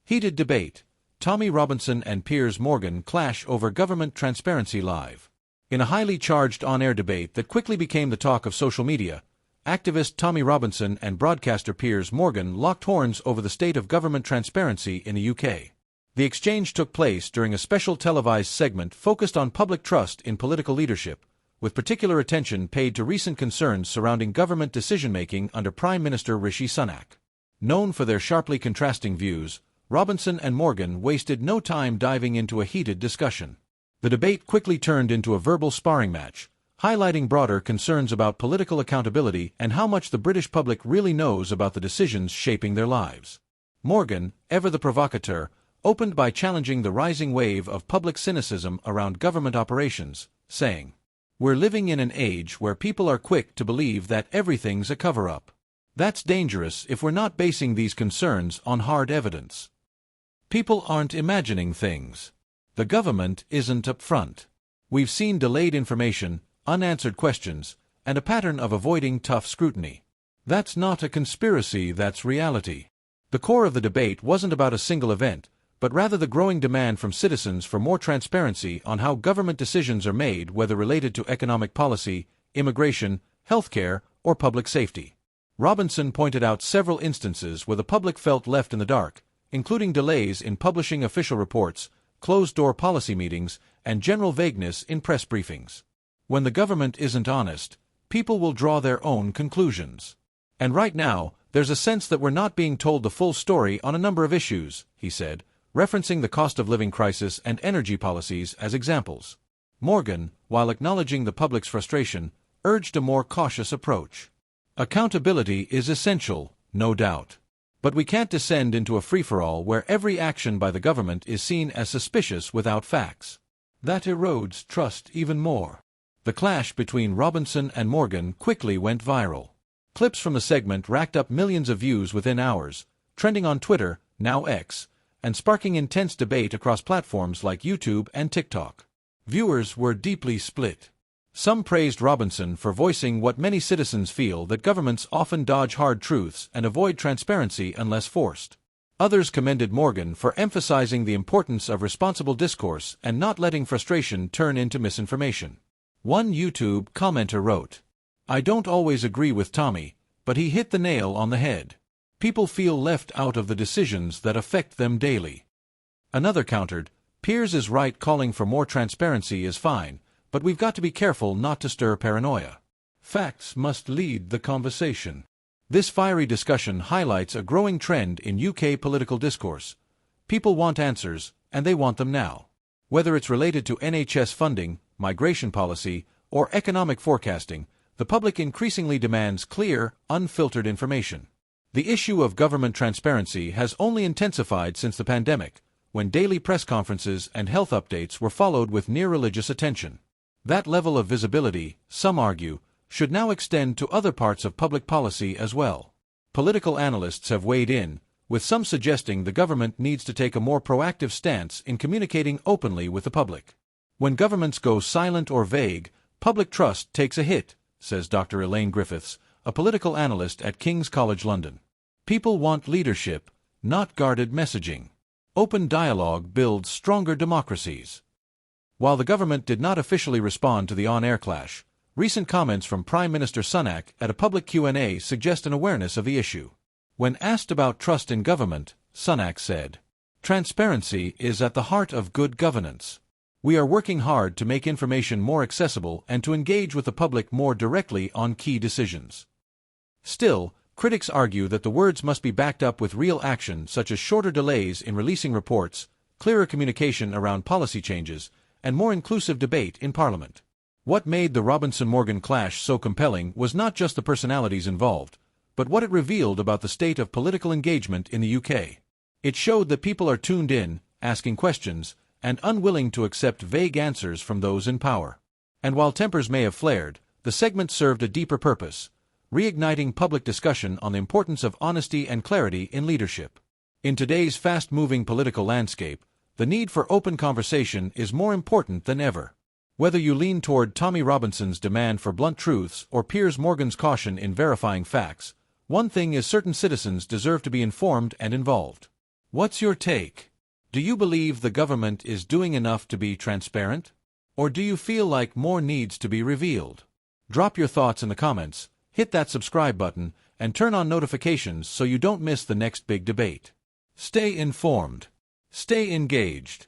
Heated debate. Tommy Robinson and Piers Morgan clash over government transparency live. In a highly charged on-air debate that quickly became the talk of social media, activist Tommy Robinson and broadcaster Piers Morgan locked horns over the state of government transparency in the UK. The exchange took place during a special televised segment focused on public trust in political leadership, with particular attention paid to recent concerns surrounding government decision-making under Prime Minister Rishi Sunak. Known for their sharply contrasting views, Robinson and Morgan wasted no time diving into a heated discussion. The debate quickly turned into a verbal sparring match, highlighting broader concerns about political accountability and how much the British public really knows about the decisions shaping their lives. Morgan, ever the provocateur, opened by challenging the rising wave of public cynicism around government operations, saying, "We're living in an age where people are quick to believe that everything's a cover-up. That's dangerous if we're not basing these concerns on hard evidence. People aren't imagining things. The government isn't upfront. We've seen delayed information, unanswered questions, and a pattern of avoiding tough scrutiny. That's not a conspiracy, that's reality." The core of the debate wasn't about a single event, but rather the growing demand from citizens for more transparency on how government decisions are made, whether related to economic policy, immigration, healthcare, or public safety. Robinson pointed out several instances where the public felt left in the dark, including delays in publishing official reports, closed-door policy meetings, and general vagueness in press briefings. When the government isn't honest, people will draw their own conclusions. And right now, there's a sense that we're not being told the full story on a number of issues, he said, referencing the cost of living crisis and energy policies as examples. Morgan, while acknowledging the public's frustration, urged a more cautious approach. Accountability is essential, no doubt. But we can't descend into a free-for-all where every action by the government is seen as suspicious without facts. That erodes trust even more. The clash between Robinson and Morgan quickly went viral. Clips from the segment racked up millions of views within hours, trending on Twitter, now X, and sparking intense debate across platforms like YouTube and TikTok. Viewers were deeply split. Some praised Robinson for voicing what many citizens feel, that governments often dodge hard truths and avoid transparency unless forced. Others commended Morgan for emphasizing the importance of responsible discourse and not letting frustration turn into misinformation. One YouTube commenter wrote, "I don't always agree with Tommy, but he hit the nail on the head. People feel left out of the decisions that affect them daily." Another countered, "Piers is right, calling for more transparency is fine, but we've got to be careful not to stir paranoia. Facts must lead the conversation." This fiery discussion highlights a growing trend in UK political discourse. People want answers, and they want them now. Whether it's related to NHS funding, migration policy, or economic forecasting, the public increasingly demands clear, unfiltered information. The issue of government transparency has only intensified since the pandemic, when daily press conferences and health updates were followed with near-religious attention. That level of visibility, some argue, should now extend to other parts of public policy as well. Political analysts have weighed in, with some suggesting the government needs to take a more proactive stance in communicating openly with the public. When governments go silent or vague, public trust takes a hit, says Dr. Elaine Griffiths, a political analyst at King's College London. People want leadership, not guarded messaging. Open dialogue builds stronger democracies. While the government did not officially respond to the on-air clash, recent comments from Prime Minister Sunak at a public Q&A suggest an awareness of the issue. When asked about trust in government, Sunak said, "Transparency is at the heart of good governance. We are working hard to make information more accessible and to engage with the public more directly on key decisions." Still, critics argue that the words must be backed up with real action, such as shorter delays in releasing reports, clearer communication around policy changes, and more inclusive debate in Parliament. What made the Robinson-Morgan clash so compelling was not just the personalities involved, but what it revealed about the state of political engagement in the UK. It showed that people are tuned in, asking questions, and unwilling to accept vague answers from those in power. And while tempers may have flared, the segment served a deeper purpose, reigniting public discussion on the importance of honesty and clarity in leadership. In today's fast-moving political landscape, the need for open conversation is more important than ever. Whether you lean toward Tommy Robinson's demand for blunt truths or Piers Morgan's caution in verifying facts, one thing is certain: citizens deserve to be informed and involved. What's your take? Do you believe the government is doing enough to be transparent? Or do you feel like more needs to be revealed? Drop your thoughts in the comments, hit that subscribe button, and turn on notifications so you don't miss the next big debate. Stay informed. Stay engaged.